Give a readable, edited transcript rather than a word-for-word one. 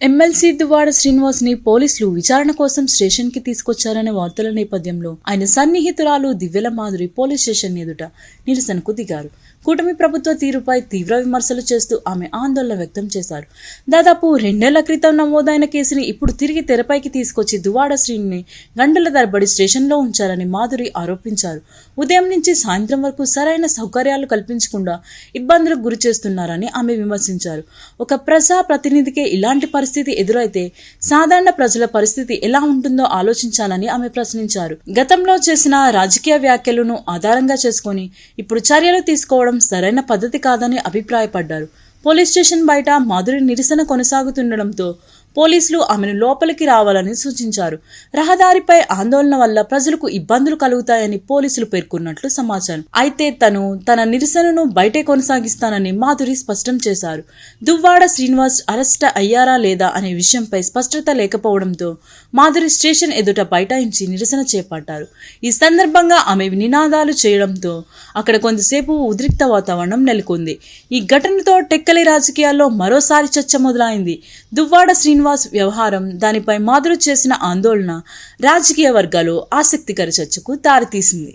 MLC Duvvada Srinivas ని పోలీసులు విచారణ కోసం స్టేషన్ కి తీసుకొచ్చారనే వార్తల నేపథ్యంలో ఆయన సన్నిహితురాలు దివ్యల మాధురి పోలీస్ స్టేషన్ ఎదుట నిరసనకు దిగారు. కూటమి ప్రభుత్వ తీరుపై తీవ్ర విమర్శలు చేస్తూ ఆమె ఆందోళన వ్యక్తం చేశారు. దాదాపు 2 నెలల క్రితం నమోదైన కేసుని ఇప్పుడు తిరిగి తెరపైకి తీసుకొచ్చి దువ్వాడ శ్రీని గంటల తరబడి స్టేషన్లో ఉంచారని మాధురి ఆరోపించారు. ఉదయం నుంచి సాయంత్రం వరకు సరైన సౌకర్యాలు కల్పించకుండా ఇబ్బందులకు గురి చేస్తున్నారని ఆమె విమర్శించారు. ఒక ప్రజా ప్రతినిధికే ఇలాంటి పరిస్థితి ఎదురైతే సాధారణ ప్రజల పరిస్థితి ఎలా ఉంటుందో ఆలోచించాలని ఆమె ప్రశ్నించారు. గతంలో చేసిన రాజకీయ వ్యాఖ్యలను ఆధారంగా చేసుకుని ఇప్పుడు చర్యలు తీసుకోవడం సరైన పద్ధతి కాదని అభిప్రాయపడ్డారు. పోలీస్ స్టేషన్ బయట మాధురి నిరసన కొనసాగుతుండటంతో పోలీసులు ఆమెను లోపలికి రావాలని సూచించారు. రహదారిపై ఆందోళన వల్ల ప్రజలకు ఇబ్బందులు కలుగుతాయని పోలీసులు పేర్కొన్నట్లు సమాచారం. అయితే తన నిరసనను బయటే కొనసాగిస్తానని మాధురి స్పష్టం చేశారు. దువ్వాడ శ్రీనివాస్ అరెస్ట్ అయ్యారా లేదా అనే విషయంపై స్పష్టత లేకపోవడంతో మాధురి స్టేషన్ ఎదుట బైఠాయించి నిరసన చేపట్టారు. ఈ సందర్భంగా ఆమె నినాదాలు చేయడంతో అక్కడ కొంతసేపు ఉద్రిక్త వాతావరణం నెలకొంది. ఈ ఘటనతో టెక్కలి రాజకీయాల్లో మరోసారి చర్చ మొదలైంది. దువ్వాడ శ్రీనివాస్ వ్యవహారం, దానిపై మాధురి చేసిన ఆందోళన రాజకీయ వర్గాల్లో ఆసక్తికర చర్చకు దారితీసింది.